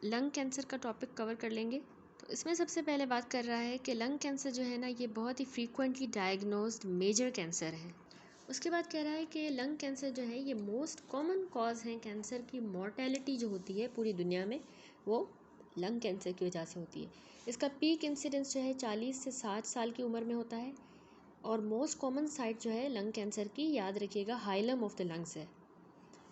Lung cancer का topic cover कर लेंगे। तो इसमें सबसे पहले बात कर रहा है कि लंग कैंसर जो है ना, ये बहुत ही फ्रीक्वेंटली डायग्नोज्ड मेजर कैंसर है। उसके बाद कह रहा है कि लंग कैंसर जो है ये मोस्ट कॉमन कॉज है कैंसर की। मॉर्टेलिटी जो होती है पूरी दुनिया में वो लंग कैंसर की वजह से होती है। इसका पीक इंसिडेंस जो है 40 से 60 साल की उम्र में होता है। और मोस्ट कॉमन साइट जो है लंग कैंसर की, याद रखिएगा, हाइलम ऑफ द लंग्स है।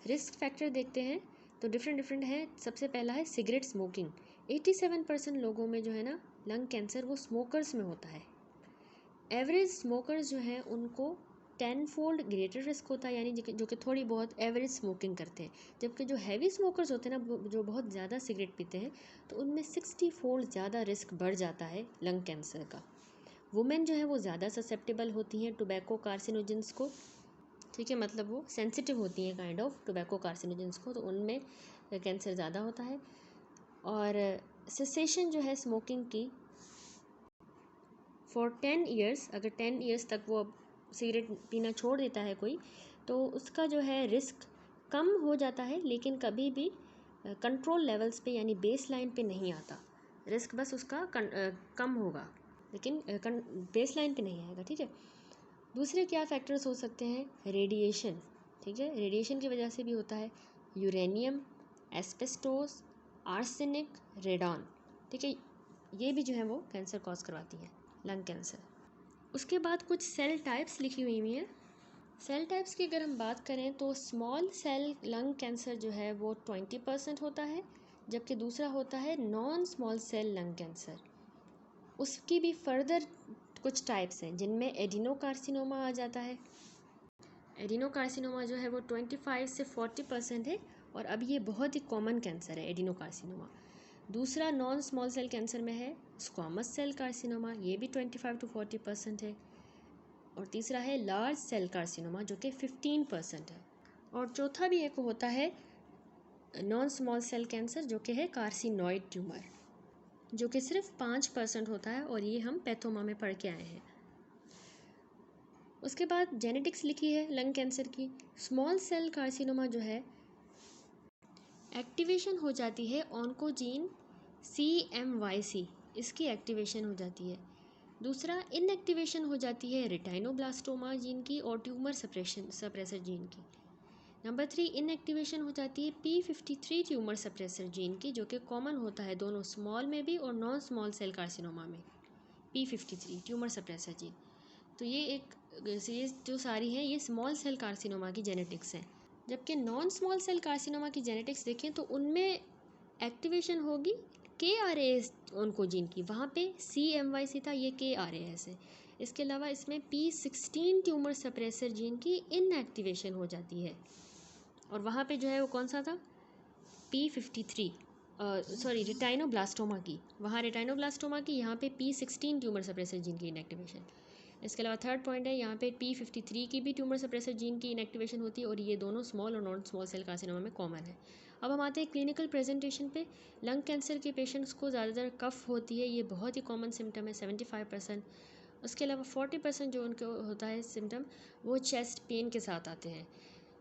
रिस्क फैक्टर देखते हैं तो डिफरेंट है। सबसे पहला है सिगरेट स्मोकिंग। 87% लोगों में जो है ना लंग कैंसर वो स्मोकर्स में होता है। एवरेज स्मोकर्स जो हैं उनको 10 फोल्ड ग्रेटर रिस्क होता है, यानी जो कि थोड़ी बहुत एवरेज स्मोकिंग करते हैं। जबकि जो हैवी स्मोकर्स होते हैं ना, जो बहुत ज़्यादा सिगरेट पीते हैं, तो उनमें 60 फोल्ड ज़्यादा रिस्क बढ़ जाता है लंग कैंसर का। वुमेन जो है वो ज़्यादा ससेप्टेबल होती हैं टोबैको कार्सिनोजेंस को, ठीक है, मतलब वो सेंसिटिव होती हैं काइंड ऑफ टोबैको कार्सिनोजेंस को, तो उनमें कैंसर ज़्यादा होता है। और सेसेशन जो है स्मोकिंग की फॉर 10 ईयर्स, अगर 10 ईयर्स तक वो सिगरेट पीना छोड़ देता है कोई, तो उसका जो है रिस्क कम हो जाता है, लेकिन कभी भी कंट्रोल लेवल्स पे यानी बेस लाइन पे नहीं आता। रिस्क बस उसका कम होगा, लेकिन बेस लाइन पे नहीं आएगा, ठीक है। दूसरे क्या फैक्टर्स हो सकते हैं? रेडिएशन, ठीक है, रेडिएशन की वजह से भी होता है। यूरेनियम, एस्बेस्टोस, आर्सेनिक, रेडॉन, ठीक है, ये भी जो है वो कैंसर कॉज करवाती है, लंग कैंसर। उसके बाद कुछ सेल टाइप्स लिखी हुई हैं। सेल टाइप्स की अगर हम बात करें तो स्मॉल सेल लंग कैंसर जो है वो 20% होता है, जबकि दूसरा होता है non small cell lung cancer. उसकी भी फर्दर कुछ टाइप्स हैं जिनमें एडिनोकार्सिनोमा आ जाता है। एडिनोकार्सिनोमा जो है वो 25 से 40% है, और अब ये बहुत ही कॉमन कैंसर है एडिनोकार्सिनोमा। दूसरा नॉन स्मॉल सेल कैंसर में है स्क्वामस सेल कार्सिनोमा, ये भी 25 to 40% है। और तीसरा है लार्ज सेल कार्सिनोमा जो कि 15% है। और चौथा भी एक होता है नॉन स्मॉल सेल कैंसर जो कि है कार्सिनॉइड ट्यूमर, जो कि सिर्फ 5% होता है, और ये हम पैथोमा में पढ़ के आए हैं। उसके बाद जेनेटिक्स लिखी है लंग कैंसर की। स्मॉल सेल कार्सिनोमा जो है एक्टिवेशन हो जाती है ऑन्कोजीन CMYC, इसकी एक्टिवेशन हो जाती है। दूसरा इनएक्टिवेशन हो जाती है रेटाइनोब्लास्टोमा जीन की और ट्यूमर सप्रेसर जीन की। नंबर 3 इनएक्टिवेशन हो जाती है P53 ट्यूमर सप्रेसर जीन की, जो कि कॉमन होता है दोनों स्मॉल में भी और नॉन स्मॉल सेल कार्सिनोमा में। P53 tumour suppressor gene. तो ये जो सारी हैं ये स्मॉल सेल कार्सिनोमा की जेनेटिक्स हैं। जबकि नॉन स्मॉल सेल कार्सिनोमा की जेनेटिक्स देखें तो उनमें एक्टिवेशन होगी KRAS ऑन्कोजीन की, वहाँ पे CMYC था, ये KRAS है। इसके अलावा इसमें P16 ट्यूमर सप्रेसर जीन की इनएक्टिवेशन हो जाती है, और वहाँ पे जो है वो कौन सा था? P53, रेटाइनोब्लास्टोमा की, वहाँ रेटाइनोब्लास्टोमा की, यहाँ पे P16 ट्यूमर सप्रेसर जीन की इनएक्टिवेशन। इसके अलावा थर्ड पॉइंट है, यहाँ पे P53 की भी ट्यूमर सप्रेसर जीन की इनएक्टिवेशन होती है, और ये दोनों स्मॉल और नॉन स्मॉल सेल कार्सिनोमा में कॉमन है। अब हम आते हैं क्लिनिकल प्रेजेंटेशन पे। लंग कैंसर के पेशेंट्स को ज़्यादातर कफ होती है, ये बहुत ही कॉमन सिम्टम है 75%। उसके अलावा 40% जो उनको होता है सिम्टम, वो चेस्ट पेन के साथ आते हैं।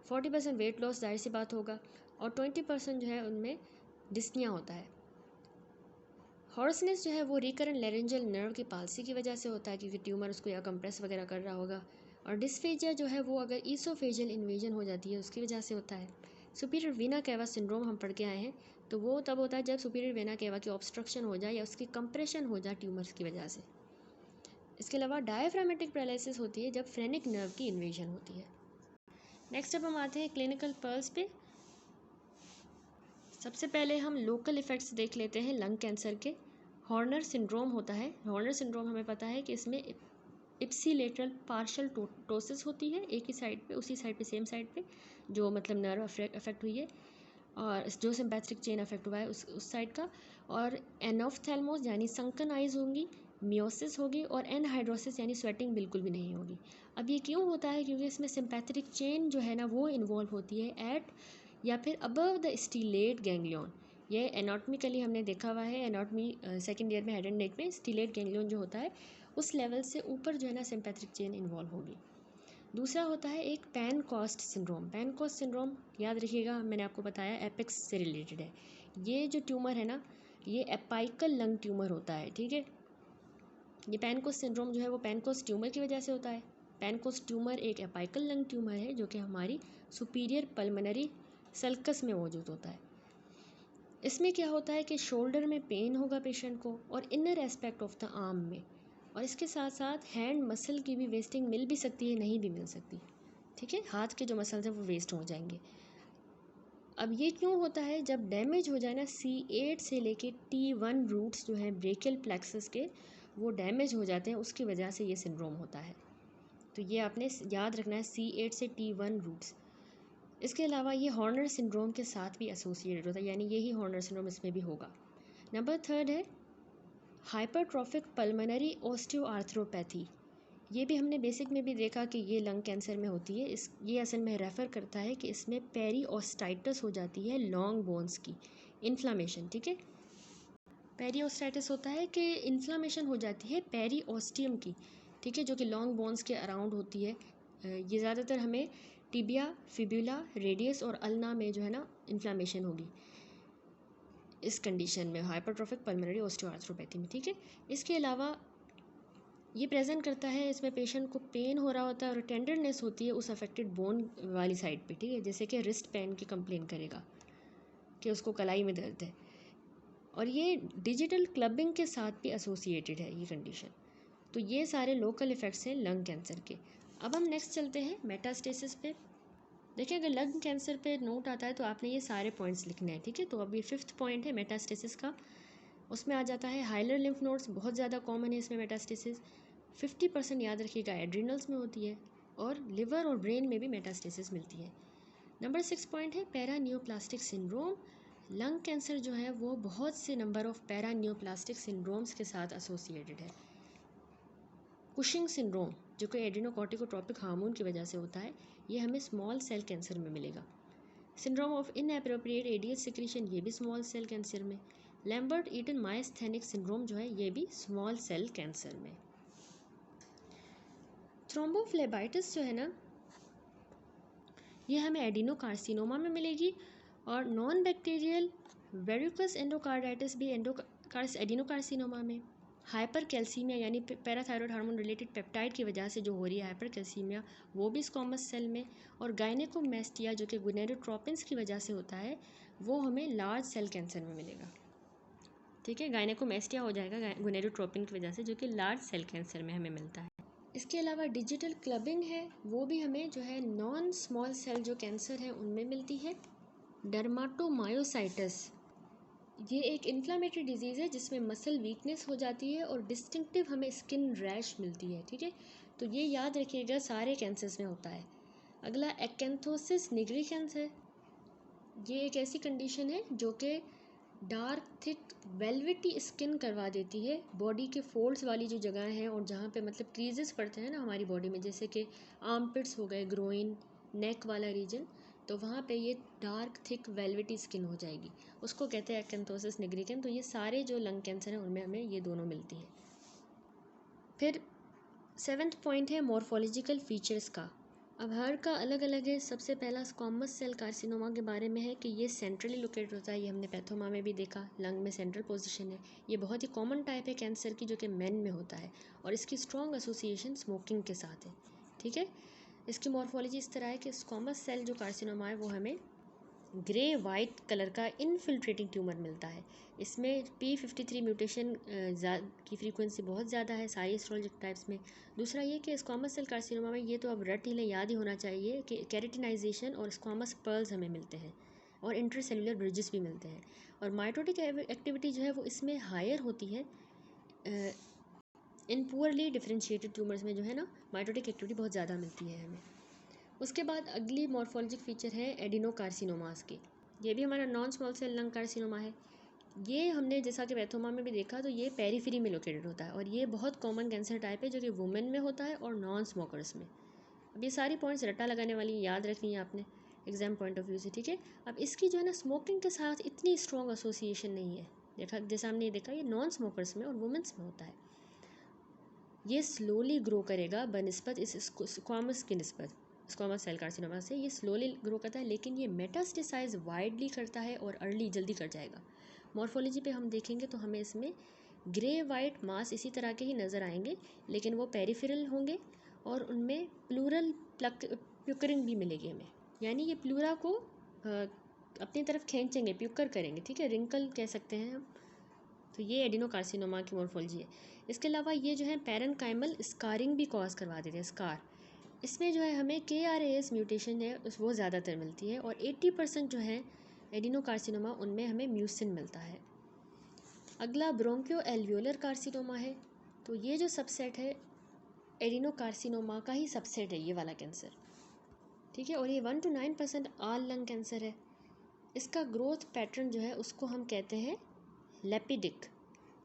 40% वेट लॉस, जाहिर सी बात होगा, और 20% जो है उनमें डिस्निया होता है। हॉर्सनेस जो है वो रिकरेंट लेरेंजल नर्व की पाल्सी की वजह से होता है, क्योंकि ट्यूमर उसको या कंप्रेस वगैरह कर रहा होगा। और डिस्फेजिया जो है वो अगर ईसोफेजियल इन्वेजन हो जाती है उसकी वजह से होता है। सुपीरियर वेना केवा सिंड्रोम हम पढ़ के आए हैं, तो वो तब होता है जब सुपीरियर वेना केवा की ऑब्स्ट्रक्शन हो जाए या उसकी कंप्रेशन हो जाए ट्यूमर्स की वजह से। इसके अलावा डायफ्रामेटिक पैरालिसिस होती है जब फ्रेनिक नर्व की इन्वेजन होती है। नेक्स्ट अब हम आते हैं क्लिनिकल पर्ल्स पे। सबसे पहले हम लोकल इफ़ेक्ट्स देख लेते हैं लंग कैंसर के। हॉर्नर सिंड्रोम होता है। हॉर्नर सिंड्रोम हमें पता है कि इसमें इप्सीलेटरल पार्शल टोसिस होती है, एक ही साइड पे, उसी साइड पे, सेम साइड पे, जो मतलब नर्व अफेक्ट हुई है, और जो सिंपैथेटिक चेन अफेक्ट हुआ है उस साइड का। और एनोफ्थेल्मोस यानी संकन आइज होंगी, मियोसिस होगी, और एनहाइड्रोसिस यानी स्वेटिंग बिल्कुल भी नहीं होगी। अब ये क्यों होता है? क्योंकि इसमें सिंपैथेटिक चेन जो है ना वो इन्वॉल्व होती है एट या फिर अबव द स्टीलेट गैंग्लियन। ये एनाटॉमिकली हमने देखा हुआ है, एनाटॉमी सेकेंड ईयर में हेड एंड नेक में स्टीलेट गैंग्लियन जो होता है उस लेवल से ऊपर जो है ना सिंपैथेटिक चेन इन्वॉल्व होगी। दूसरा होता है एक पैनकॉस्ट सिंड्रोम। पैनकॉस्ट सिंड्रोम याद रखिएगा, मैंने आपको बताया एपेक्स से रिलेटेड है। ये जो ट्यूमर है ना, ये एपाइकल लंग ट्यूमर होता है, ठीक है। ये पैनकोस सिंड्रोम जो है वो पैनकोस ट्यूमर की वजह से होता है। पैनकोस ट्यूमर एक एपाइकल लंग ट्यूमर है जो कि हमारी सुपीरियर पल्मोनरी सल्कस में मौजूद होता है। इसमें क्या होता है कि शोल्डर में पेन होगा पेशेंट को और inner aspect of the arm में, और इसके साथ साथ हैंड मसल की भी वेस्टिंग मिल भी सकती है, नहीं भी मिल सकती, ठीक है। हाथ के जो मसल्स हैं वो वेस्ट हो जाएंगे। अब ये क्यों होता है? जब डैमेज हो जाए ना C8 से लेके T1 रूट्स जो हैं ब्रेकियल प्लेक्सस के, वो डैमेज हो जाते हैं, उसकी वजह से ये सिंड्रोम होता है। तो ये आपने याद रखना है, C8 से T1 रूट्स। इसके अलावा ये हॉर्नर सिंड्रोम के साथ भी एसोसिएटेड होता है, यानी यही हॉर्नर सिंड्रोम इसमें भी होगा। नंबर 3 है हाइपरट्रॉफिक पल्मोनरी ऑस्टियोआर्थ्रोपैथी। ये भी हमने बेसिक में भी देखा कि ये लंग कैंसर में होती है। ये असल में रेफ़र करता है कि इसमें पेरीओस्टाइटिस हो जाती है लॉन्ग बोन्स की, इन्फ्लामेशन, ठीक है। पेरीओस्टाइटिस होता है कि इन्फ्लामेशन हो जाती है पेरीओस्टियम की, ठीक है, जो कि लॉन्ग बोन्स के अराउंड होती है। ये ज़्यादातर हमें टिबिया, फिब्युला, रेडियस और अल्ना में जो है ना इन्फ्लामेशन होगी इस कंडीशन में, हाइपरट्रॉफिक पल्मोनरी ऑस्टियोआर्थ्रोपैथी में, ठीक है। इसके अलावा ये प्रेजेंट करता है, इसमें पेशेंट को पेन हो रहा होता है और टेंडरनेस होती है उस अफेक्टेड बोन वाली साइड पे, ठीक है। जैसे कि रिस्ट पेन की कंप्लेन करेगा कि उसको कलाई में दर्द है, और ये डिजिटल क्लबिंग के साथ भी एसोसिएटेड है ये कंडीशन। तो ये सारे लोकल इफ़ेक्ट्स हैं लंग कैंसर के। अब हम नेक्स्ट चलते हैं मेटास्टेसिस पे। देखिए, अगर लंग कैंसर पे नोट आता है तो आपने ये सारे पॉइंट्स लिखने हैं, ठीक है। तो अब ये 5th पॉइंट है मेटास्टेसिस का, उसमें आ जाता है हाइलर लिम्फ नोड्स, बहुत ज़्यादा कॉमन है इसमें मेटास्टेसिस। 50% याद रखिएगा एड्रिनल्स में होती है, और लिवर और ब्रेन में भी मेटास्टेसिस मिलती है। नंबर 6 पॉइंट है पैरानियोप्लास्टिक सिंड्रोम। लंग कैंसर जो है वो बहुत से नंबर ऑफ पैरानियोप्लास्टिक सिंड्रोम्स के साथ एसोसिएटेड है। कुशिंग सिंड्रोम जो कि एड्रिनोकॉर्टिकोट्रोपिक हार्मोन की वजह से होता है, ये हमें स्मॉल सेल कैंसर में मिलेगा। Syndrome of inappropriate ADH secretion, ये भी स्मॉल सेल कैंसर में। लैम्बर्ट ईटन मायस्थेनिक सिंड्रोम जो है ये भी स्मॉल सेल कैंसर में। थ्रोम्बोफ्लेबाइटिस जो है ना, ये हमें एडिनोकार्सिनोमा में मिलेगी, और नॉन बैक्टीरियल वेरिकोस एंडोकार्डाइटिस भी एडिनोकार्सिनोमा में। हाइपर कैल्सीमिया यानी पैराथायरॉयड हार्मोन रिलेटेड पेप्टाइड की वजह से जो हो रही है हाइपर कैल्सीमिया, वो भी स्क्वामस सेल में। और गायनेकोमेस्टिया जो कि गुनेडोट्रोपिन्स की वजह से होता है, वो हमें लार्ज सेल कैंसर में मिलेगा, ठीक है। गायनेकोमेस्टिया हो जाएगा गुनेडोट्रोपिन की वजह से, जो कि लार्ज सेल कैंसर में हमें मिलता है। इसके अलावा डिजिटल क्लबिंग है, वो भी हमें जो है नॉन स्मॉल सेल जो कैंसर है उनमें मिलती है। डर्माटोमायोसाइटिस, ये एक इन्फ्लामेटरी डिजीज़ है जिसमें मसल वीकनेस हो जाती है और डिस्टिंक्टिव हमें स्किन रैश मिलती है, ठीक है। तो ये याद रखिएगा सारे कैंसर्स में होता है। अगला एक्केंथोसिस निग्रिकेंस है। ये एक ऐसी कंडीशन है जो कि डार्क थिक वेलवेटी स्किन करवा देती है बॉडी के फोल्ड्स वाली जो जगह हैं, और जहाँ पे मतलब क्रीजेस पड़ते हैं ना हमारी बॉडी में, जैसे कि आर्मपिट्स हो गए, ग्रोइन, नेक वाला रीजन, तो वहाँ पे ये डार्क थिक वेलवेटी स्किन हो जाएगी, उसको कहते हैं एक्केंथोसिस निग्रिकेंस। तो ये सारे जो लंग कैंसर हैं उनमें हमें ये दोनों मिलती है। फिर 7th पॉइंट है मॉर्फोलॉजिकल फीचर्स का। अब हर का अलग अलग है। सबसे पहला स्क्वामस सेल कार्सिनोमा के बारे में है कि ये सेंट्रली लोकेटेड होता है, ये हमने पैथोमा में भी देखा, लंग में सेंट्रल पोजीशन है। ये बहुत ही कॉमन टाइप है कैंसर की जो कि मेन में होता है, और इसकी स्ट्रॉन्ग एसोसिएशन स्मोकिंग के साथ है, ठीक है। इसकी मॉर्फोलॉजी इस तरह है कि स्क्वामस सेल जो कार्सिनोमा है वो हमें ग्रे वाइट कलर का इनफिल्ट्रेटिंग ट्यूमर मिलता है। इसमें P53 म्यूटेशन की फ्रीक्वेंसी बहुत ज़्यादा है सारी एस्ट्रोलॉजिक टाइप्स में। दूसरा ये कि स्क्वामस सेल कार्सिनोमा में, ये तो अब रट ही लें, याद ही होना चाहिए कि कैरेटिनाइजेशन और स्क्वामस पर्ल्स हमें मिलते हैं, और इंटरसेलुलर ब्रिजेस भी मिलते हैं, और माइटोटिक एक्टिविटी जो है वो इसमें हायर होती है। इन पुअरली डिफ्रेंशिएटेड ट्यूमर्स में जो है ना माइटोटिक एक्टिविटी बहुत ज़्यादा मिलती है हमें। उसके बाद अगली मॉर्फोलॉजिक फीचर है एडिनोकार्सिनोमास की। ये भी हमारा non small cell lung carcinoma है। ये हमने जैसा कि पैथोमा में भी देखा, तो ये पेरीफेरी में लोकेटेड होता है, और ये बहुत कॉमन कैंसर टाइप है जो कि वुमेन में होता है और नॉन स्मोकर्स में। अब ये सारी पॉइंट्स रट्टा लगाने वाली याद रखनी है आपने एग्जाम पॉइंट ऑफ व्यू से, ठीक है। अब इसकी जो है ना स्मोकिंग के साथ इतनी स्ट्रॉन्ग एसोसिएशन नहीं है, देखा जैसा हमने देखा ये नॉन स्मोकर्स में और वुमेंस में होता है। ये स्लोली ग्रो करेगा बनिस्बत इस स्क्वामस की निस्बत, स्क्वामस सेल कार्सिनोमा से ये स्लोली ग्रो करता है, लेकिन ये मेटास्टेसाइज वाइडली करता है और अर्ली जल्दी कर जाएगा। मॉर्फोलॉजी पे हम देखेंगे तो हमें इसमें ग्रे वाइट मास इसी तरह के ही नज़र आएंगे, लेकिन वो पेरिफेरल होंगे और उनमें प्लूरल प्यूकरिंग भी मिलेगी हमें, यानी ये प्लूरा को अपनी तरफ खींचेंगे, प्यूकर करेंगे, ठीक है, रिंकल कह सकते हैं हम। तो ये एडिनोकार्सिनोमा की मॉर्फोलॉजी है। इसके अलावा ये जो है पैरेनकाइमल स्कारिंग भी कॉज करवा देते हैं, स्कार। इसमें जो है हमें KRAS म्यूटेशन है वो ज़्यादातर मिलती है, और 80% जो है एडिनोकार्सिनोमा उनमें हमें म्यूसिन मिलता है। अगला ब्रोंकियो एल्वियोलर कार्सिनोमा है। तो ये जो सबसेट है एडिनोकार्सिनोमा का ही सबसेट है ये वाला कैंसर, ठीक है, और ये 1 to 9% ऑल लंग कैंसर है। इसका ग्रोथ पैटर्न जो है उसको हम कहते हैं लेपिडिक,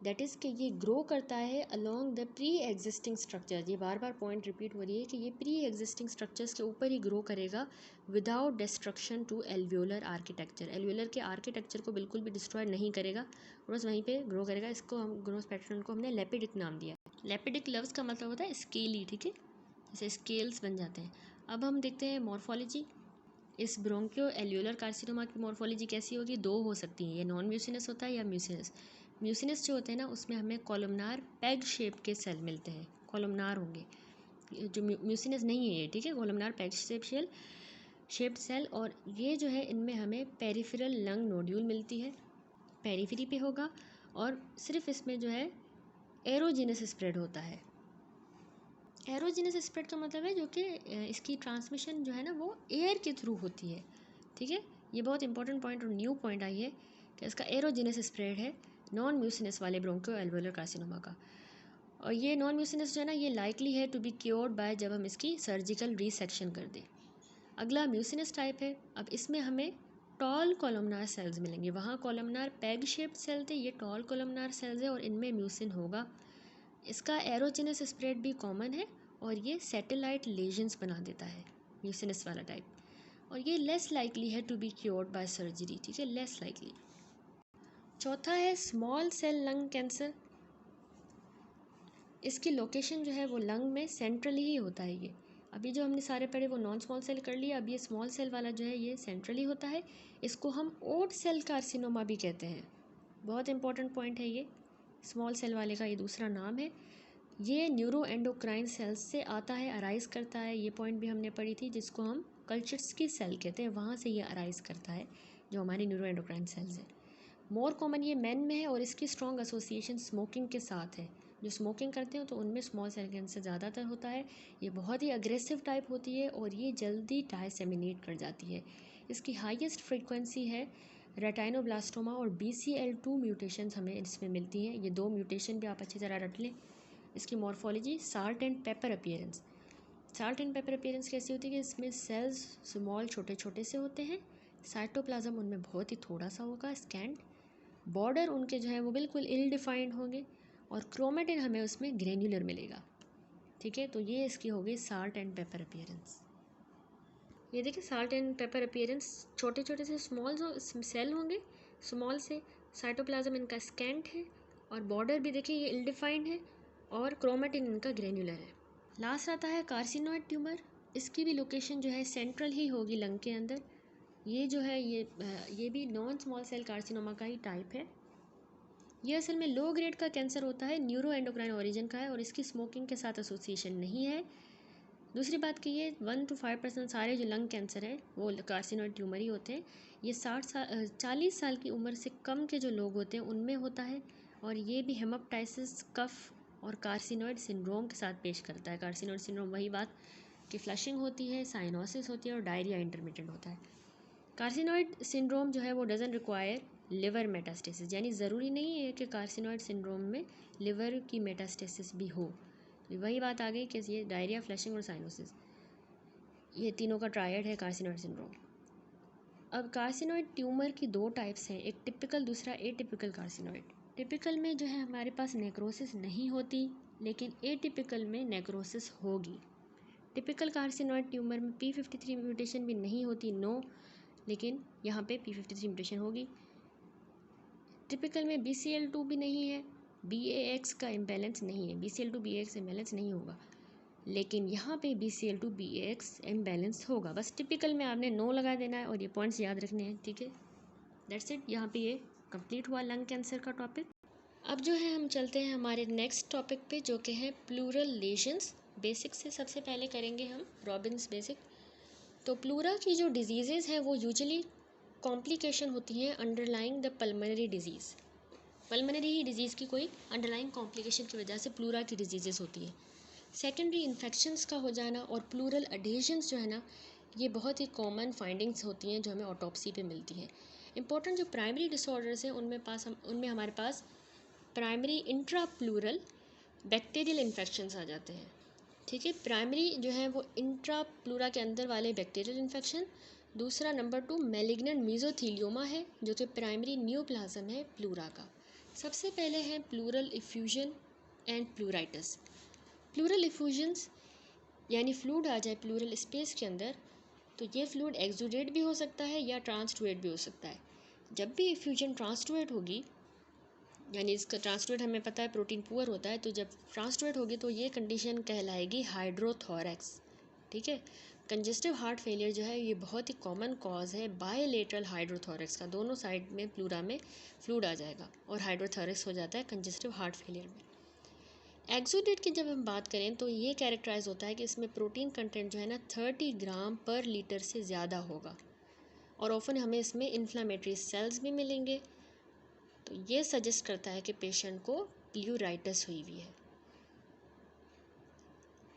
दैट इज़ कि ये ग्रो करता है along the pre existing structure. ये बार बार पॉइंट रिपीट हो रही है कि ये प्री एग्जिस्टिंग स्ट्रक्चर्स के ऊपर ही ग्रो करेगा without destruction to alveolar architecture. Alveolar के आर्किटेक्चर को बिल्कुल भी डिस्ट्रॉय नहीं करेगा, बस वहीं पे ग्रो करेगा। इसको हम ग्रोथ पैटर्न को हमने लेपिडिक नाम दिया। लेपिडिक लफ्ज़ का मतलब होता है स्केली, ठीक है, जैसे स्केल्स बन जाते हैं। अब हम देखते हैं मॉर्फोलॉजी। इस ब्रोंकियो एल्वियोलर कार्सिनोमा की मॉर्फोलॉजी कैसी होगी? दो हो सकती है, ये नॉन म्यूसिनस होता है या म्यूसिनस। म्यूसिनस जो होते हैं ना उसमें हमें कॉलमनार पैग शेप के सेल मिलते हैं, कॉलमनार होंगे। जो म्यूसिनस नहीं है ये, ठीक है, कॉलमनार पैग शेप्ड सेल। और ये जो है इनमें हमें पेरिफेरल लंग नोड्यूल मिलती है, पेरिफेरी पे होगा, और सिर्फ इसमें जो है एरोजिनस स्प्रेड होता है। एरोजिनस स्प्रेड का मतलब है जो कि इसकी ट्रांसमिशन जो है ना वो एयर के थ्रू होती है, ठीक है। ये बहुत इंपॉर्टेंट पॉइंट और न्यू पॉइंट आई है कि इसका एरोजिनस स्प्रेड है नॉन म्यूसिनस वाले ब्रोंकियो एल्वियोलर कार्सिनोमा का। और ये नॉन म्यूसिनस जो है ना ये लाइकली है टू बी क्योर्ड बाय जब हम इसकी सर्जिकल रीसेक्शन कर दें। अगला म्यूसिनस टाइप है। अब इसमें हमें टॉल कॉलमनार सेल्स मिलेंगे, वहाँ कॉलमनार पैग शेप्ड सेल थे, ये टॉल कॉलमनार सेल्स है और इनमें म्यूसिन होगा। इसका एरोजिनस स्प्रेड भी कॉमन है और ये सैटेलाइट लेजन्स बना देता है, म्यूसिनस वाला टाइप, और ये लेस लाइकली है to be cured by surgery, ठीक है, लेस लाइकली। चौथा है स्मॉल सेल लंग कैंसर। इसकी लोकेशन जो है वो लंग में सेंट्रली ही होता है। ये अभी जो हमने सारे पढ़े वो नॉन स्मॉल सेल कर लिया, अब ये स्मॉल सेल वाला जो है ये सेंट्रली होता है। इसको हम ओड सेल कार्सिनोमा भी कहते हैं, बहुत इंपॉर्टेंट पॉइंट है ये, स्मॉल सेल वाले का ये दूसरा नाम है। ये न्यूरो एंडोक्राइन सेल्स से आता है, अराइज करता है, ये पॉइंट भी हमने पढ़ी थी, जिसको हम कल्चर्सकी सेल कहते हैं, वहाँ से ये अराइज करता है जो हमारी न्यूरो एंडोक्राइन सेल्स है। मोर कॉमन ये मेन में है और इसकी स्ट्रॉन्ग एसोसिएशन स्मोकिंग के साथ है। जो स्मोकिंग करते हैं तो उनमें स्मॉल सेल कैंसर ज़्यादातर होता है। ये बहुत ही अग्रेसिव टाइप होती है और ये जल्दी डायसेमिनेट कर जाती है। इसकी हाईएस्ट फ्रीक्वेंसी है रेटाइनोब्लास्टोमा और BCL2 म्यूटेशंस हमें इसमें मिलती हैं। ये दो म्यूटेशन भी आप अच्छी तरह रट लें। इसकी morphology salt and paper appearance. Salt and paper appearance कैसी होती है कि इसमें सेल्स स्मॉल छोटे छोटे से होते हैं, साइटोप्लाज्म उनमें बहुत ही थोड़ा सा होगा, स्कैंड, बॉर्डर उनके जो है वो बिल्कुल इल डिफाइंड होंगे, और क्रोमेटिन हमें उसमें ग्रेन्युलर मिलेगा, ठीक है। तो ये इसकी हो गई साल्ट एंड पेपर अपीयरेंस। ये देखिए साल्ट एंड पेपर अपीयरेंस, छोटे छोटे से स्मॉल सेल होंगे, स्मॉल से, साइटोप्लाज्म इनका स्कैंट है, और बॉर्डर भी देखिए ये इल डिफाइंड है, और क्रोमेटिन इनका ग्रेन्युलर है। लास्ट आता है कार्सिनोइड ट्यूमर। इसकी भी लोकेशन जो है सेंट्रल ही होगी लंग के अंदर। ये जो है ये भी नॉन स्मॉल सेल कार्सिनोमा का ही टाइप है। ये असल में लो ग्रेड का कैंसर होता है, न्यूरो एंडोक्राइन ओरिजिन का है, और इसकी स्मोकिंग के साथ एसोसिएशन नहीं है। दूसरी बात कि ये 1 to 5% सारे जो लंग कैंसर हैं वो कार्सिनोइड ट्यूमर ही होते हैं। ये 40 साल की उम्र से कम के जो लोग होते हैं उनमें होता है, और ये भी हेमाप्टाइसिस, कफ और कार्सिनोइड सिंड्रोम के साथ पेश करता है। कार्सिनोइड सिंड्रोम वही बात कि फ्लशिंग होती है, साइनोसिस होती है और डायरिया इंटरमिटेंट होता है। कार्सिनोइड सिंड्रोम जो है वो डजन रिक्वायर लिवर मेटास्टेसिस, यानी ज़रूरी नहीं है कि कार्सिनोइड सिंड्रोम में लिवर की मेटास्टेसिस भी हो। वही बात आ गई कि ये डायरिया, फ्लशिंग और साइनोसिस, ये तीनों का ट्रायड है कार्सिनोइड सिंड्रोम। अब कार्सिनोइड ट्यूमर की दो टाइप्स हैं, एक टिपिकल, दूसरा एटिपिकल कार्सिनोइड। टिपिकल में जो है हमारे पास नेक्रोसिस नहीं होती, लेकिन एटिपिकल में नेक्रोसिस होगी। टिपिकल कार्सिनोइड ट्यूमर में P53 म्यूटेशन भी नहीं होती, नो, लेकिन यहाँ पे P53 म्यूटेशन होगी। टिपिकल में BCL2 भी नहीं है, BAX का इम्बैलेंस नहीं है, BCL2 BAX इम्बैलेंस नहीं होगा। लेकिन यहाँ पे BCl2 BAX इम्बैलेंस होगा। बस टिपिकल में आपने नो लगा देना है और ये पॉइंट्स याद रखने हैं, ठीक है। दैट्स इट, यहाँ पे ये कंप्लीट हुआ लंग कैंसर का टॉपिक। अब जो है हम चलते हैं हमारे नेक्स्ट टॉपिक पे, जो कि है प्लूरल लेशंस। बेसिक से सबसे पहले करेंगे हम रॉबिन्स बेसिक। तो प्लूरा की जो डिजीज़ेज़ हैं वो यूजुअली कॉम्प्लिकेशन होती हैं underlying the pulmonary disease. Pulmonary he disease की कोई अंडरलाइंग कॉम्प्लिकेशन की वजह से प्लूरा की डिजीज़ेज़ होती हैं। सेकेंडरी इन्फेक्शंस का हो जाना और प्लूरल अडेशंस जो है ना, ये बहुत ही कॉमन फाइंडिंग्स होती हैं जो हमें ऑटोप्सी पे मिलती हैं। इंपॉर्टेंट जो प्राइमरी डिसऑर्डर्स हैं उनमें हमारे पास primary intrapleural bacterial infections आ जाते हैं, ठीक है। प्राइमरी जो है वो इंट्रा प्लूरा के अंदर वाले बैक्टीरियल इन्फेक्शन। दूसरा नंबर 2 मैलिग्नेंट मीजोथीलियोमा है, जो कि प्राइमरी न्यूप्लाज्म है प्लूरा का। सबसे पहले है pleural effusion and pleuritis. Pleural effusions यानी फ्लूड आ जाए प्लूरल स्पेस के अंदर, तो ये फ्लूड एक्सुडेट भी हो सकता है या ट्रांसटूएट भी हो सकता है। जब भी इफ्यूजन ट्रांसटूएट होगी, यानी इसका ट्रांसटूएट हमें पता है प्रोटीन पुअर होता है, तो जब ट्रांसटूएट होगी तो ये कंडीशन कहलाएगी हाइड्रोथोरैक्स, ठीक है। कंजेस्टिव हार्ट फेलियर जो है ये बहुत ही कॉमन कॉज है बायलेटरल हाइड्रोथोरैक्स का। दोनों साइड में प्लूरा में फ्लूड आ जाएगा और हाइड्रोथोरैक्स हो जाता है कंजेस्टिव हार्ट फेलियर में। एक्सुडेट की जब हम बात करें तो ये कैरेक्टराइज होता है कि इसमें प्रोटीन कंटेंट जो है ना 30 ग्राम पर लीटर से ज़्यादा होगा और ऑफन हमें इसमें इन्फ्लामेटरी सेल्स भी मिलेंगे। तो ये सजेस्ट करता है कि पेशेंट को प्लूराइटिस हुई हुई है।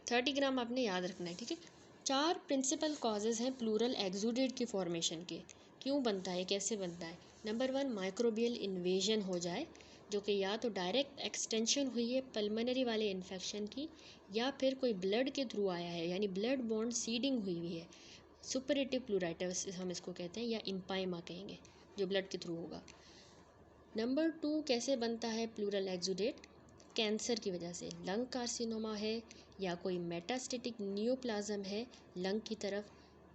30 ग्राम आपने याद रखना है, ठीक है। 4 प्रिंसिपल कॉजेज़ हैं प्लूरल एक्सुडेट की फॉर्मेशन के। क्यों बनता है, कैसे बनता है। नंबर 1 माइक्रोबियल इन्वेजन हो जाए, जो कि या तो डायरेक्ट एक्सटेंशन हुई है पल्मोनरी वाले इन्फेक्शन की, या फिर कोई ब्लड के थ्रू आया है, यानी ब्लड बॉन्ड सीडिंग हुई हुई है। सुपरेटिव प्लूराइटिस हम इसको कहते हैं, या इम्पाइमा कहेंगे, जो ब्लड के थ्रू होगा। नंबर 2 कैसे बनता है प्लूरल एक्सुडेट, कैंसर की वजह से। लंग कार्सिनोमा है, या कोई मेटास्टेटिक न्यूप्लाज्म है लंग की तरफ,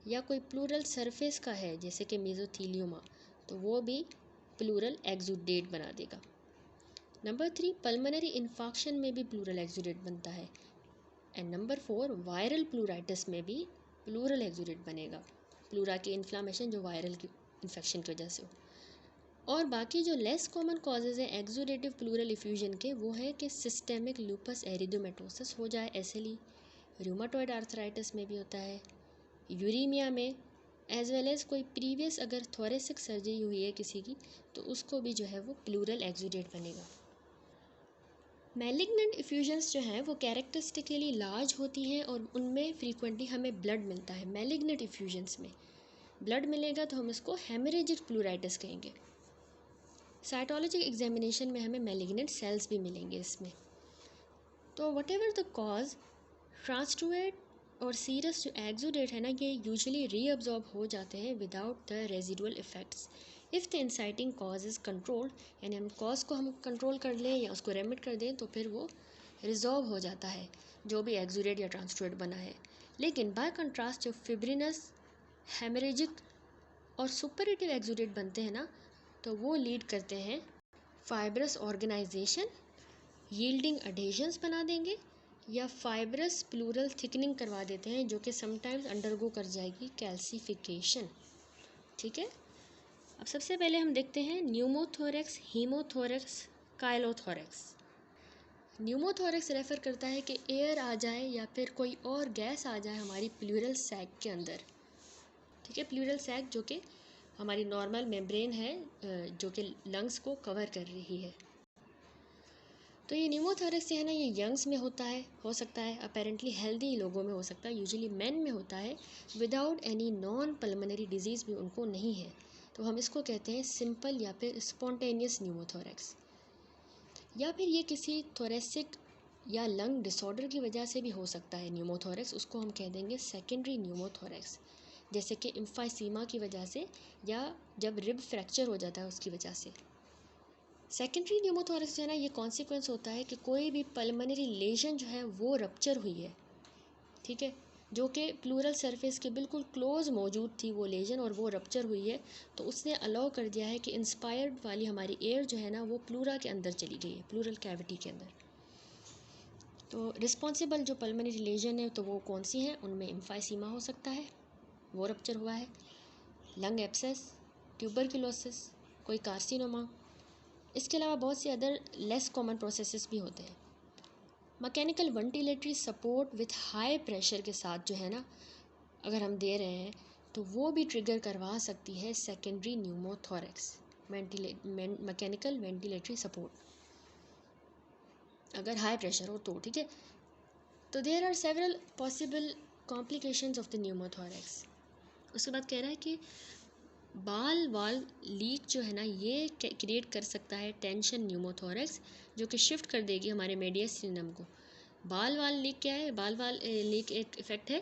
या कोई प्लूरल सरफेस का है जैसे कि मेसोथीलियोमा, तो वो भी प्लूरल एक्सुडेट बना देगा। नंबर 3 पल्मोनरी इन्फेक्शन में भी प्लूरल एक्सुडेट बनता है। एंड नंबर 4 वायरल प्लूराइटिस में भी प्लूरल एक्सुडेट बनेगा, प्लूरा की इन्फ्लामेशन जो वायरल की इन्फेक्शन की वजह से हो। और बाकी जो लेस कॉमन कॉजेज़ हैं एक्सुडेटिव प्लूरल इफ्यूजन के, वो है कि सिस्टेमिक लूपस एरिथेमेटोसिस हो जाए, SLE, रूमाटॉइड आर्थराइटिस में भी होता है, यूरीमिया में, एज वेल एज़ कोई प्रीवियस अगर थोरेसिक सर्जरी हुई है किसी की, तो उसको भी जो है वो प्लूरल एक्सुडेट बनेगा। मैलिग्नेंट इफ्यूजन्स जो हैं वो कैरेक्टरिस्टिकली लार्ज होती हैं और उनमें फ्रीक्वेंटली हमें ब्लड मिलता है। मैलिग्नेंट इफ्यूजन्स में ब्लड मिलेगा तो हम इसको हेमरेजिक प्लूराइटिस कहेंगे। साइटोलॉजिक एग्जामिनेशन में हमें मैलिग्नेंट सेल्स भी मिलेंगे इसमें। तो वट एवर द कॉज, ट्रांसटूएट और सीरस जो एक्सुडेट है ना, ये यूजुअली रीअब्जॉर्ब हो जाते हैं without the residual effects if the inciting cause is controlled, यानी हम कॉज को हम कंट्रोल कर लें या उसको रेमिट कर दें तो फिर वो रिजॉल्व हो जाता है जो भी एक्सुडेट या ट्रांसटूएट बना है। लेकिन बाय कंट्रास्ट जो फिब्रिनस, हेमरेजिक और सुपरेटिव एक्सुडेट बनते हैं ना, तो वो लीड करते हैं फाइब्रस ऑर्गेनाइजेशन, यील्डिंग अडेशंस बना देंगे, या फाइब्रस प्लूरल थिकनिंग करवा देते हैं, जो कि समटाइम्स अंडरगो कर जाएगी कैल्सिफिकेशन, ठीक है। अब सबसे पहले हम देखते हैं न्यूमोथोरैक्स, हीमोथोरैक्स, काइलोथोरैक्स। न्यूमोथोरैक्स रेफ़र करता है कि एयर आ जाए या फिर कोई और गैस आ जाए हमारी प्लूरल सैक के अंदर, ठीक है। प्लूरल सैक जो कि हमारी नॉर्मल मेम्ब्रेन है, जो कि लंग्स को कवर कर रही है। तो ये न्यूमोथोरैक्स जो है ना, ये यंग्स में होता है, हो सकता है अपेरेंटली हेल्दी लोगों में हो सकता है, यूजुअली मेन में होता है, without any non pulmonary disease भी उनको नहीं है, तो हम इसको कहते हैं सिंपल या फिर स्पॉन्टेनियस न्यूमोथोरैक्स। या फिर ये किसी थोरेसिक या लंग डिसऑर्डर की वजह से भी हो सकता है न्यूमोथोरैक्स, उसको हम कह देंगे सेकेंडरी न्यूमोथोरैक्स, जैसे कि इम्फाइसीमा की वजह से या जब रिब फ्रैक्चर हो जाता है उसकी वजह से। सेकेंडरी न्यूमोथोरैक्स जो है ना, ये कॉन्सिक्वेंस होता है कि कोई भी पल्मोनरी लेजन जो है वो रप्चर हुई है, ठीक है, जो कि प्लूरल सरफेस के बिल्कुल क्लोज मौजूद थी वो लेजन, और वो रप्चर हुई है, तो उसने अलाउ कर दिया है कि इंस्पायर्ड वाली हमारी एयर जो है ना वो प्लूरा के अंदर चली गई है, प्लूरल कैविटी के अंदर। तो रिस्पॉन्सिबल जो पल्मोनरी लीजन है तो वो कौन सी हैं, उनमें एम्फाइसीमा हो सकता है, वो रप्चर हुआ है, लंग एब्सेस, ट्यूबरक्लोसिस, कोई कार्सिनोमा। इसके अलावा बहुत से अदर लेस कॉमन प्रोसेसेस भी होते हैं। Mechanical ventilatory support with high pressure के साथ जो है ना अगर हम दे रहे हैं तो वो भी ट्रिगर करवा सकती है secondary pneumothorax, mechanical ventilatory support अगर हाई प्रेशर हो तो, ठीक है। तो there are several possible complications of the pneumothorax. उसके बाद कह रहा है कि बाल वाल लीक जो है ना ये क्रिएट कर सकता है टेंशन न्यूमोथोरैक्स, जो कि शिफ्ट कर देगी हमारे मेडियस्टिनम को। बाल वाल लीक क्या है? बाल वाल लीक एक इफ़ेक्ट है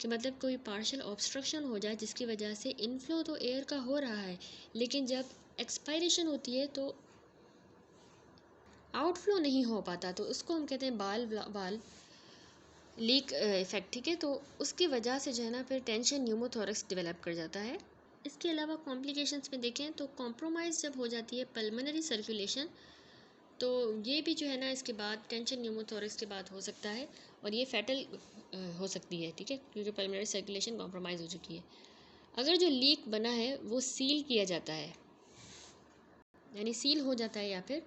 कि मतलब कोई पार्शियल ऑब्स्ट्रक्शन हो जाए जिसकी वजह से इनफ्लो तो एयर का हो रहा है, लेकिन जब एक्सपायरेशन होती है तो आउटफ्लो नहीं हो पाता, तो उसको हम कहते हैं बाल वाल लीक इफ़ेक्ट, ठीक है। तो उसकी वजह से जो है ना फिर टेंशन न्यूमोथोरैक्स डेवलप कर जाता है। इसके अलावा कॉम्प्लिकेशंस में देखें तो कॉम्प्रोमाइज़ जब हो जाती है पल्मोनरी सर्कुलेशन, तो ये भी जो है ना इसके बाद टेंशन न्यूमोथोरैक्स के बाद हो सकता है, और ये फैटल हो सकती है, ठीक है, क्योंकि पल्मोनरी सर्कुलेशन कॉम्प्रोमाइज़ हो चुकी है। अगर जो लीक बना है वो सील किया जाता है, यानी सील हो जाता है, या फिर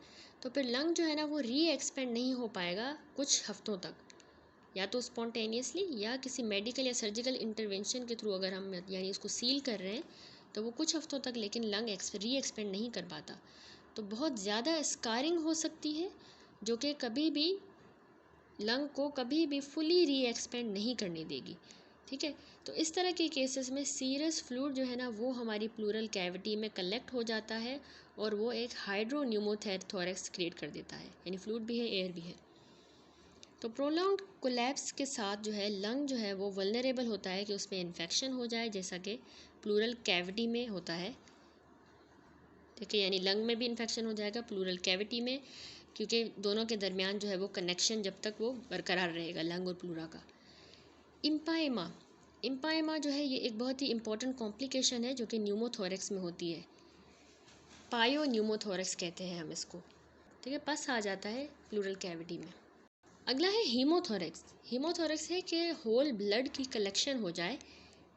लंग जो है ना वो री एक्सपेंड नहीं हो पाएगा कुछ हफ्तों तक, या तो स्पॉन्टेनियसली या किसी मेडिकल या सर्जिकल इंटरवेंशन के थ्रू अगर हम यानी इसको सील कर रहे हैं तो वो कुछ हफ्तों तक लेकिन लंग री एक्सपेंड नहीं कर पाता। तो बहुत ज़्यादा स्कारिंग हो सकती है जो कि कभी भी लंग को कभी भी फुली री एक्सपेंड नहीं करने देगी, ठीक है। तो इस तरह के केसेस में सीरस फ्लूइड जो है ना वो हमारी प्लूरल कैविटी में कलेक्ट हो जाता है और वो एक हाइड्रोन्यूमोथोरैक्स क्रिएट कर देता है, यानी फ्लूइड भी है एयर भी है। तो प्रोलॉन्ग्ड कोलैप्स के साथ जो है लंग जो है वो वल्नरेबल होता है कि उसमें इन्फेक्शन हो जाए, जैसा कि प्लूरल कैविटी में होता है, ठीक है, यानी लंग में भी इन्फेक्शन हो जाएगा, प्लूरल कैविटी में, क्योंकि दोनों के दरमियान जो है वो कनेक्शन जब तक वो बरकरार रहेगा लंग और प्लूरा का। इम्पाइमा जो है ये एक बहुत ही इंपॉर्टेंट कॉम्प्लिकेशन है जो कि न्यूमोथोरैक्स में होती है। पायो न्यूमोथोरैक्स कहते हैं हम इसको, ठीक है, पस आ जाता है प्लूरल कैविटी में। अगला है हीमोथोरैक्स। हीमोथोरैक्स है कि होल ब्लड की कलेक्शन हो जाए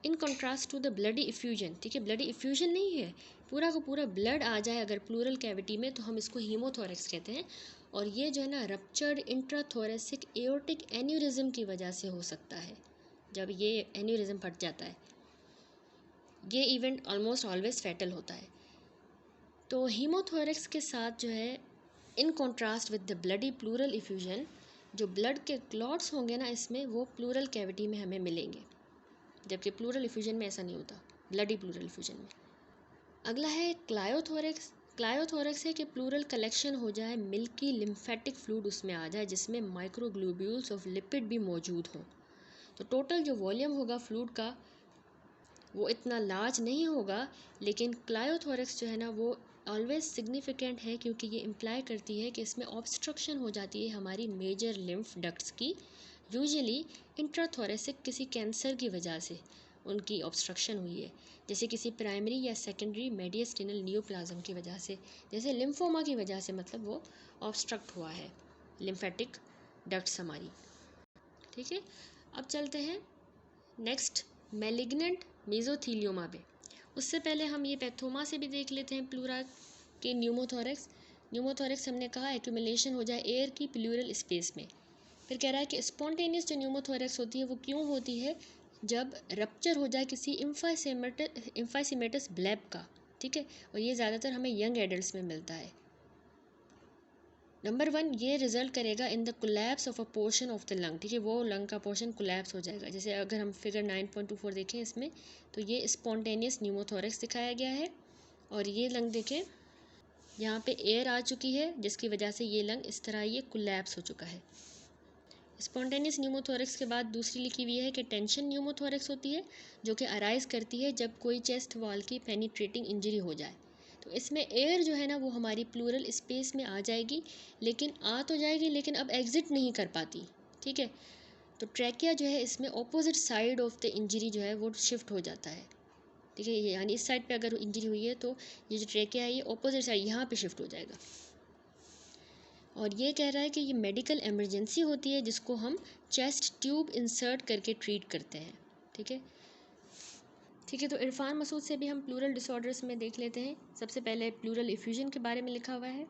in contrast to the bloody effusion, ठीक है, ब्लडी इफ्यूजन नहीं है, पूरा का पूरा ब्लड आ जाए अगर प्लूरल कैविटी में तो हम इसको हीमोथोरैक्स कहते हैं। और ये जो है ना रप्चर्ड इंट्राथोरेसिक एओर्टिक एन्यूरिज्म की वजह से हो सकता है, जब ये एन्यूरिज्म फट जाता है। ये इवेंट ऑलमोस्ट ऑलवेज फैटल होता है। तो हीमोथोरैक्स के साथ जो है in contrast with the bloody pleural effusion, जो ब्लड के क्लॉट्स होंगे ना इसमें वो प्लूरल कैविटी में हमें मिलेंगे, जबकि प्लूरल इफ्यूजन में ऐसा नहीं होता, ब्लडी प्लूरल इफ्यूजन में। अगला है क्लायोथोरैक्स। क्लायोथोरैक्स है कि प्लूरल कलेक्शन हो जाए, मिल्की लिम्फेटिक फ्लूइड उसमें आ जाए जिसमें माइक्रोग्लोब्यूल्स ऑफ लिपिड भी मौजूद हों। तो टोटल जो वॉल्यूम होगा फ्लूइड का वो इतना लार्ज नहीं होगा, लेकिन क्लायोथोरैक्स जो है ना वो ऑलवेज सिग्निफिकेंट है क्योंकि ये इम्प्लाई करती है कि इसमें ऑब्स्ट्रक्शन हो जाती है हमारी मेजर लिम्फ डक्ट्स की, यूजुअली इंट्राथोरेसिक किसी कैंसर की वजह से उनकी ऑब्स्ट्रक्शन हुई है, जैसे किसी प्राइमरी या सेकेंडरी मेडियस्टिनल नियोप्लाज्म की वजह से, जैसे लिम्फोमा की वजह से, मतलब वो ऑब्स्ट्रक्ट हुआ है लिम्फेटिक डक्ट्स हमारी, ठीक है। अब चलते हैं नेक्स्ट मैलिग्नेंट मेसोथीलियोमा पे। उससे पहले हम ये पैथोमा से भी देख लेते हैं प्लूरा के न्यूमोथोरैक्स। न्यूमोथोरैक्स हमने कहा एक्यूमुलेशन हो जाए एयर की प्लूरल स्पेस में। फिर कह रहा है कि स्पॉन्टेनियस जो न्यूमोथोरैक्स होती है वो क्यों होती है? जब रप्चर हो जाए किसी इम्फाइसीमेटस ब्लैब का, ठीक है, और ये ज़्यादातर हमें यंग एडल्ट में मिलता है। नंबर 1 ये रिजल्ट करेगा in the collapse of a portion of the lung, ठीक है, वो लंग का पोर्शन कोलैप्स हो जाएगा। जैसे अगर हम फिगर 9.24 देखें इसमें तो ये स्पॉन्टेनियस न्यूमोथोरैक्स दिखाया गया है, और ये लंग देखें यहाँ पे एयर आ चुकी है जिसकी वजह से ये लंग इस तरह ये कोलैप्स हो चुका है। स्पॉन्टेनियस न्यूमोथोरैक्स के बाद दूसरी लिखी हुई है कि टेंशन न्यूमोथोरैक्स होती है, जो कि अराइज करती है जब कोई चेस्ट वॉल की पेनिट्रेटिंग इंजरी हो जाए। तो इसमें एयर जो है ना वो हमारी प्लूरल स्पेस में आ जाएगी, लेकिन आ तो जाएगी लेकिन अब एग्जिट नहीं कर पाती, ठीक है। तो ट्रैकिया जो है इसमें opposite side of the injury जो है वो शिफ्ट हो जाता है, ठीक है, यानी इस साइड पे अगर इंजरी हुई है तो ये जो ट्रैकिया है ये ऑपोजिट साइड यहाँ पे शिफ्ट हो जाएगा। और ये कह रहा है कि ये मेडिकल इमरजेंसी होती है जिसको हम चेस्ट ट्यूब इंसर्ट करके ट्रीट करते हैं। ठीक है, ठीक है। तो इरफान मसूद से भी हम प्लूरल डिसऑर्डर्स में देख लेते हैं। सबसे पहले प्लूरल इफ्यूजन के बारे में लिखा हुआ है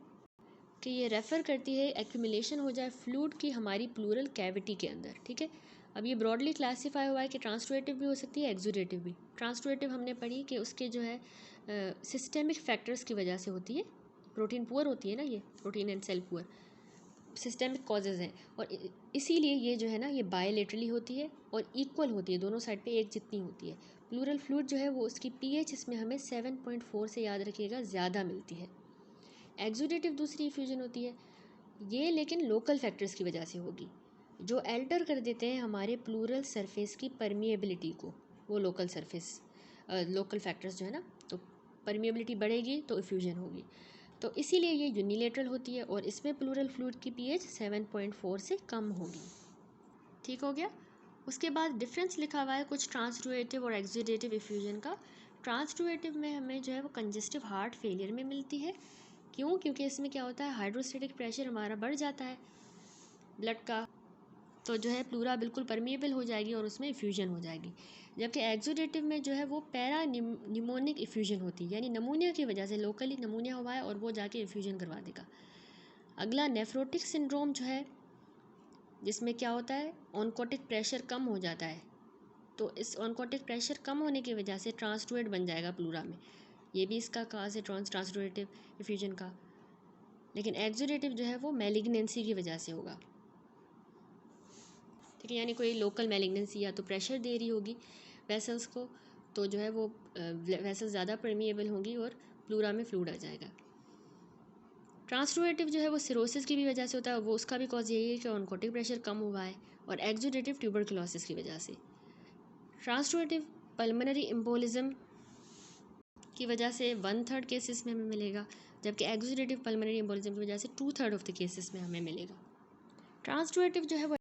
कि ये रेफ़र करती है एक्यूमुलेशन हो जाए फ्लूइड की हमारी प्लूरल कैविटी के अंदर। ठीक है, अब ये ब्रॉडली क्लासीफाई हुआ है कि ट्रांसुरेटिव भी हो सकती है, एक्सुडेटिव भी। ट्रांसुरेटिव हमने पढ़ी कि उसके जो है सिस्टेमिक फैक्टर्स की वजह से होती है, प्रोटीन पुअर होती है ना, ये protein and cell poor systemic causes हैं, और इसीलिए ये जो है ना ये बायलेटरली होती है और इक्वल होती है, दोनों साइड पे एक जितनी होती है। प्लूरल फ्लूइड जो है वो उसकी पीएच इसमें हमें 7.4 से याद रखिएगा ज़्यादा मिलती है। एक्सुडेटिव दूसरी इफ्यूजन होती है, ये लेकिन लोकल फैक्टर्स की वजह से होगी जो एल्टर कर देते हैं हमारे प्लूरल सरफेस की परमिएबिलिटी को, वो लोकल फैक्टर्स जो है ना, तो परमिएबिलिटी बढ़ेगी तो इफ्यूजन होगी। तो इसीलिए ये यूनिलेटरल होती है और इसमें प्लूरल फ्लूइड की पीएच 7.4 से कम होगी। ठीक हो गया। उसके बाद डिफरेंस लिखा हुआ है कुछ ट्रांसड्यूएटिव और एक्सुडेटिव इफ्यूजन का। ट्रांसड्यूएटिव में हमें जो है वो कंजेस्टिव हार्ट फेलियर में मिलती है। क्यों? क्योंकि इसमें क्या होता है, हाइड्रोस्टेटिक प्रेशर हमारा बढ़ जाता है ब्लड का, तो जो है प्लूरा बिल्कुल परमिएबल हो जाएगी और उसमें इफ्यूजन हो जाएगी। जबकि एक्सुडेटिव में जो है वो पैरा न्यूमोनिक इफ्यूजन होती है, यानी नमूनिया की वजह से लोकली नमूनिया हुआ है और वो जाके इफ्यूजन करवा देगा। अगला नेफ्रोटिक सिंड्रोम जो है, जिसमें क्या होता है, ऑनकोटिक प्रेशर कम हो जाता है, तो इस ऑनकोटिक प्रेशर कम होने की वजह से ट्रांसड्यूएट बन जाएगा प्लूरा में, ये भी इसका काज है ट्रांसड्यूएटिव इफ्यूजन का। लेकिन एक्सुडेटिव जो है वो मैलिग्नेंसी की वजह से होगा। ठीक है, यानी कोई लोकल मैलिग्नेंसी या तो प्रेशर दे रही होगी वेसल्स को, तो जो है वो वेसल्स ज़्यादा परमिएबल होंगी और प्लूरा में फ्लूइड आ जाएगा। ट्रांसड्यूएटिव जो है वो सिरोसिस की भी वजह से होता है, वो उसका भी कॉज यही है कि ऑनकोटिक प्रेशर कम हुआ है, और एक्सुडेटिव ट्यूबरकुलोसिस की वजह से। ट्रांसड्यूएटिव पल्मोनरी एम्बोलिज्म की वजह से 1/3 केसेस में हमें मिलेगा, जबकि एक्सुडेटिव पल्मोनरी एम्बोलिज्म की वजह से 2/3 ऑफ द केसेस में हमें मिलेगा। ट्रांसड्यूएटिव जो है वो